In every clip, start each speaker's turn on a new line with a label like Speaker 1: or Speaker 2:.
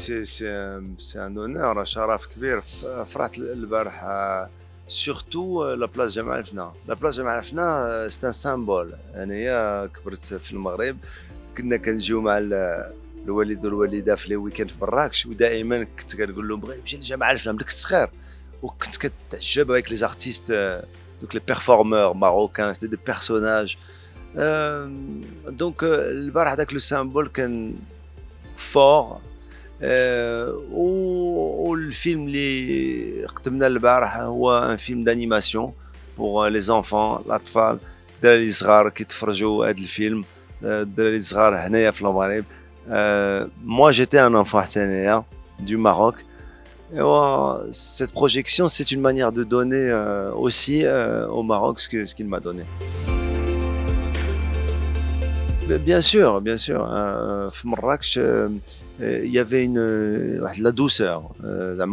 Speaker 1: c'est un honneur, شرف كبير. فرحت البارحة surtout la place جمال الفنا. La place جمال الفنا c'est un symbole. أنايا كبرت في المغرب، كنا كنجيو مع الوالد والوالدة في لي ويكاند في مراكش، ودائما كنت كنقول لهم بغيت نمشي لجمال الفنا ملي كنت صغير، وكنت كتعجب avec les artistes donc les performeurs marocains, c'était des personnages. Donc البارح هذاك لو سامبول كان فور. والفيلم اللي قدمنا البارح هو ان فيلم دانيماسيون بور لي زونفون، الاطفال، الدراري صغار كيتفرجوا هذا الفيلم، الدراري صغار هنايا في المغرب. moi j'étais un enfant حتى انايا du Maroc. Et cette projection, c'est une manière de donner aussi au Maroc ce qu'il m'a donné. Bien sûr, bien sûr. في مراكش il y avait la douceur.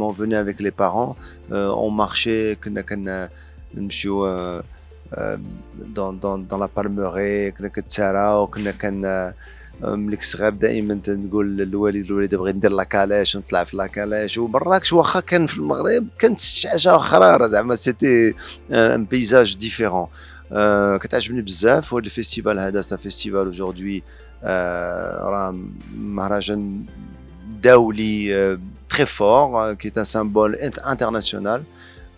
Speaker 1: On venait avec les parents, on marchait, كنا نمشيو dans la palmeraie، كنا كنتساراو، كنا ملي كنت صغير دائما تنقول للوالد والوالده بغيت ندير لاكالاش ونطلع في لاكالاش. ومراكش واخا كان في المغرب كانت شي حاجه اخرى، زعما سيتي ان بيزاج ديفيرون. كتعجبني بزاف. وهذا الفيستيفال هذا سا فيستيفال اوجوردي راه مهرجان دولي très fort qui est un symbole international.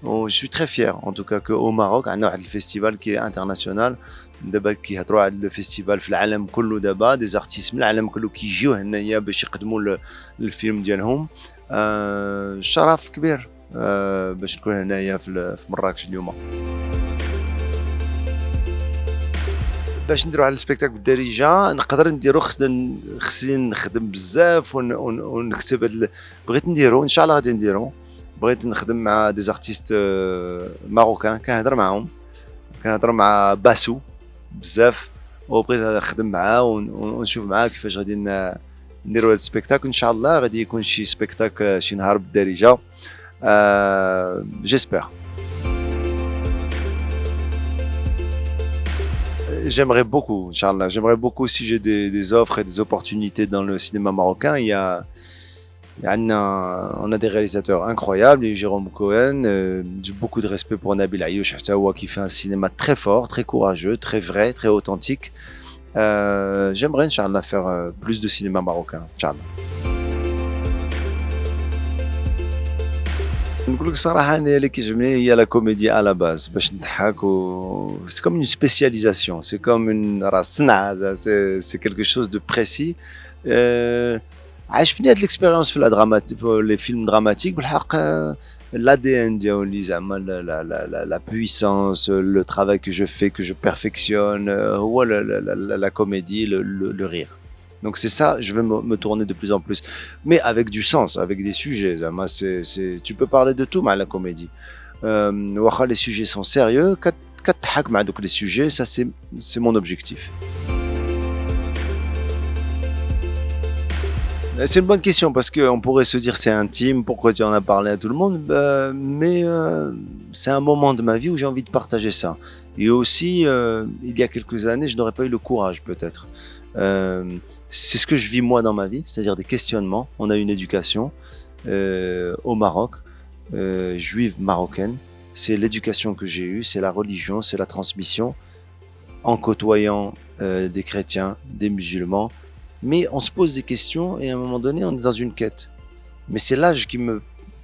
Speaker 1: Je suis très fier en tout cas qu'au Maroc عندنا واحد الفيستيفال qui est international. دابا كيهضروا على الفيستيفال في العالم كله، دابا دي زارتيست من العالم كله كيجيو هنايا باش يقدموا الفيلم ديالهم. شرف كبير باش نكون هنايا في مراكش اليوم. باش نديرو على السبيكتاكل بالدارجه نقدر نديرو، خصني نخدم بزاف ونكتب. بغيت نديرو ان شاء الله غادي نديرو. بغيت نخدم مع دي زارتيست ماروكان، كنهضر مع باسو بزاف، وبغيت نخدم معاه ونشوف معاه كيفاش غادي نديرو هذا السبيكتاكل. ان شاء الله غادي يكون شي سبيكتاكل شي نهار بالدارجه. جيسبر. J'aimerais beaucoup, Inch'Allah. J'aimerais beaucoup si j'ai des offres et des opportunités dans le cinéma marocain. On a des réalisateurs incroyables. Il y a Jérôme Cohen. J'ai beaucoup de respect pour Nabil Ayouch qui fait un cinéma très fort, très courageux, très vrai, très authentique. J'aimerais, Inch'Allah, faire plus de cinéma marocain. Inch'Allah. نقول لك الصراحه انا اللي كيعجبني هي لا كوميدي على باز، باش نضحك سي كوم اون سبيسياليزاسيون، سي كوم اون راه صنعه، سي كيلكو شوز دو بريسي. عجبني هاد ليكسبيريونس في لي فيلم دراماتيك بالحق. لا دي ان ديالي زعما لا بويسانس، لو ترافاي كو جو في كو جو بيرفكسيون هو لا كوميدي، لو رير. Donc c'est ça, je vais me tourner de plus en plus, mais avec du sens, avec des sujets. Tu peux parler de tout, mais la comédie. Les sujets sont sérieux. Donc les sujets, ça c'est mon objectif. C'est une bonne question parce qu'on pourrait se dire c'est intime, pourquoi tu en as parlé à tout le monde, mais c'est un moment de ma vie où j'ai envie de partager ça. Et aussi, il y a quelques années, je n'aurais pas eu le courage peut-être. C'est ce que je vis moi dans ma vie, c'est-à-dire des questionnements. On a une éducation au Maroc, juive marocaine. C'est l'éducation que j'ai eue, c'est la religion, c'est la transmission, en côtoyant des chrétiens, des musulmans. Mais on se pose des questions et à un moment donné, on est dans une quête. Mais c'est l'âge qui me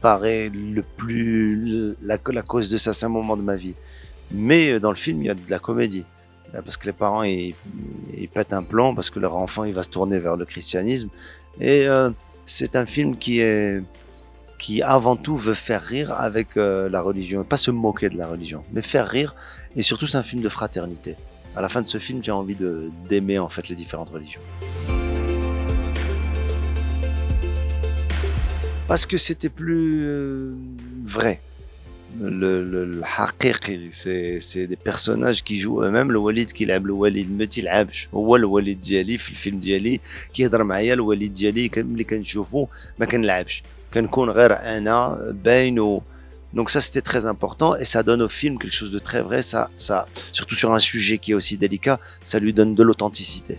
Speaker 1: paraît le plus la cause de ça, c'est un moment de ma vie. Mais dans le film, il y a de la comédie. Parce que les parents ils pètent un plomb parce que leur enfant il va se tourner vers le christianisme. Et c'est un film qui avant tout veut faire rire avec la religion, pas se moquer de la religion, mais faire rire. Et surtout c'est un film de fraternité. À la fin de ce film, j'ai envie d'aimer en fait les différentes religions. Parce que c'était plus vrai. Le حقيقي c'est des personnages qui jouent eux-mêmes. الوليد كيلعب الوليد ما تيلعبش، هو الوليد ديالي في الفيلم ديالي كيهضر معايا. الوليد ديالي ملي كنشوفو ما كنلعبش، كنكون غير انا باين. Donc ça c'était très important et ça donne au film quelque chose de très vrai. Ça surtout sur un sujet qui est aussi délicat, ça lui donne de l'authenticité.